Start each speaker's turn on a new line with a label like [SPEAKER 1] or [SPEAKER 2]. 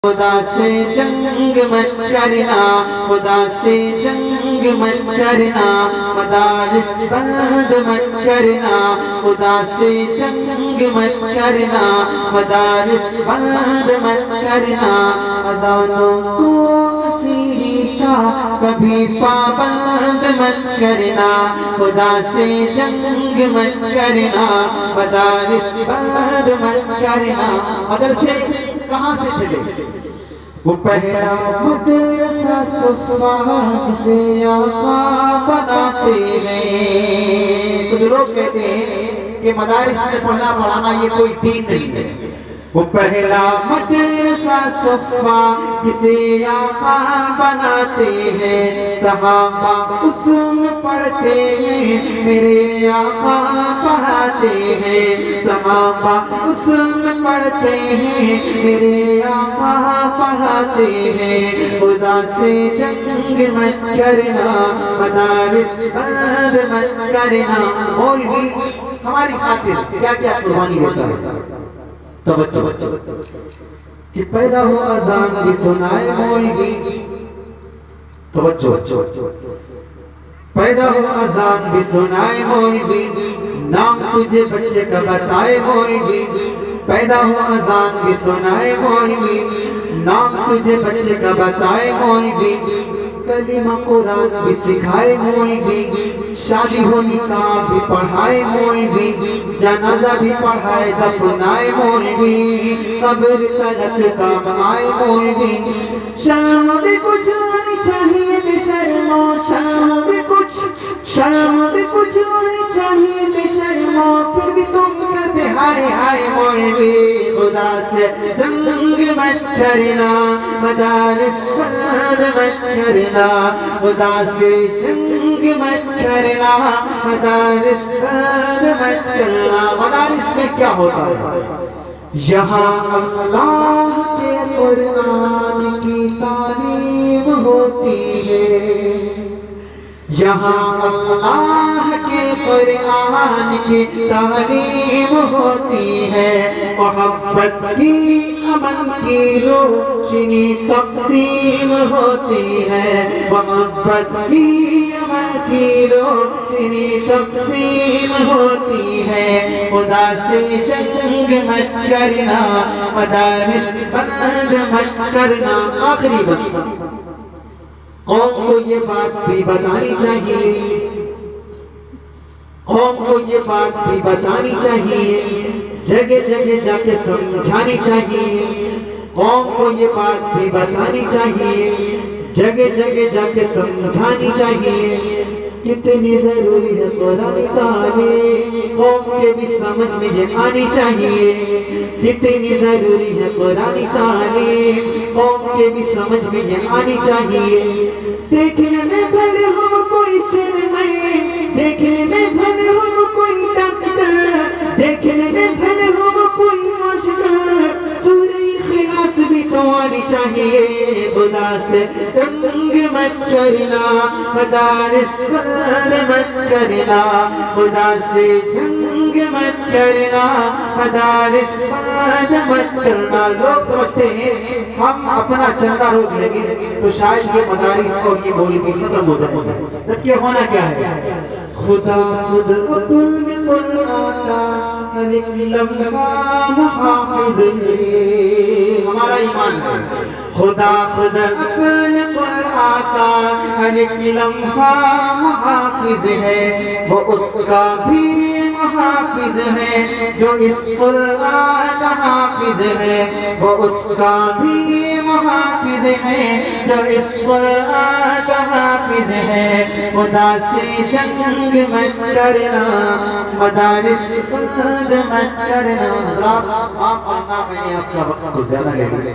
[SPEAKER 1] خدا سے جنگ مت کرنا، خدا سے جنگ مت کرنا، مدارس بند مت کرنا، خدا سے جنگ مت کرنا، مدارس بند مت کرنا، اذانوں کو اسیری کا کبھی پابند مت کرنا، خدا سے جنگ مت کرنا، مدارس بند مت کرنا۔ مدرسے کہاں سے چلے؟ وہ پہلا مدرسہ صفا جسے آقا بناتے ہیں۔ کچھ لوگ کہتے ہیں کہ مدارس میں پڑھنا پڑھانا یہ کوئی دین نہیں ہے۔ وہ پہلا مدرسہ صفا جسے آقا بناتے ہیں، صحابہ اس میں پڑھتے ہیں، میرے آقا پڑھاتے ہیں، صحابہ اس میں پڑھتے ہیں، میرے آقا پڑھاتے ہیں۔ خدا سے جنگ مت کرنا، مدارس بند مت کرنا۔ مولوی ہماری خاطر کیا کیا قربانی ہوتا ہے؟ توجہ کہ پیدا ہو اذان بھی سنائے مولوی، توجہ پیدا ہو اذان بھی سنائے مولوی، نام تجھے بچے کا بتائے مولوی، پیدا ہو اذان بھی سنائے مولوی، نام تجھے بچے کا بتائے مولوی، کلمہ قرآن بھی سکھائے مولوی، شادی ہو نکاح بھی پڑھائے مولوی، جنازہ بھی پڑھائے دفنائے مولوی، قبر تلک کام آئے مولوی۔ شرم بھی کچھ آنی چاہیے بے شرمو، شرم بھی کچھ آنی چاہیے بے شرمو، پھر بھی تم کرتے ہائے ہائے مولوی۔ خدا سے جنگ مت کرنا، مدارس بند مت کرنا، خدا سے جنگ مت کرنا، مدارس بند مت کرنا۔ مدارس میں کیا ہوتا ہے؟ یہاں اللہ کے قرآن کی تعلیم ہوتی ہے، یہاں اللہ کے قرآن کی تعلیم ہوتی ہے، محبت کی امن کی روشنی تقسیم ہوتی ہے، محبت کی امن کی روشنی تقسیم ہوتی ہے۔ خدا سے جنگ مت کرنا، مدارس بند مت کرنا۔ آخری بات، قوم کو یہ بات بھی بتانی چاہیے، قوم کو یہ بات بھی بتانی چاہیے، جگہ جگہ جا کے سمجھانی چاہیے، قوم کو یہ بات بھی بتانی چاہیے، جگہ جگہ جا کے سمجھانی چاہیے، کتنی ضروری ہے قرآن تعلیم، قوم کے بھی سمجھ میں یہ آنی چاہیے، کتنی ضروری ہے قرآن تعلیم، قوم کے بھی سمجھ میں یہ آنی چاہیے۔ دیکھنے میں بھلے ہم کوئی چیئرمین، دیکھنے میں بھلے ہم کوئی ڈاکٹر، دیکھنے میں بھلے ہم کوئی ماسٹر، سورہ اخلاص بھی تو آنی چاہیے۔ خدا سے جنگ مت کرنا، مدارس بند مت کرنا، خدا سے جنگ مت کرنا، مدارس بند مت کرنا۔ لوگ سمجھتے ہیں ہم اپنا چندہ روک لیں گے تو شاید یہ مدارس اور یہ مولوی ختم ہو جائیں گے، جبکہ ہونا کیا ہے؟ خدا خود اپنے قرآن کا ہر ایک لمحہ محافظ ہے، ہمارا ایمان ہے۔ خدا خود اپنے قرآن کا ہر ایک لمحہ محافظ ہے، وہ اس کا بھی محافظ ہے جو اس قرآن کا حافظ ہے، وہ اس کا بھی محافظ ہے جو اس قرآن کا حافظ ہے۔ خدا سے جنگ مت کرنا، مدارس بند مت کرنا۔ حضرات معاف کرنا، میں نے آپ کا وقت زیادہ لے لیا۔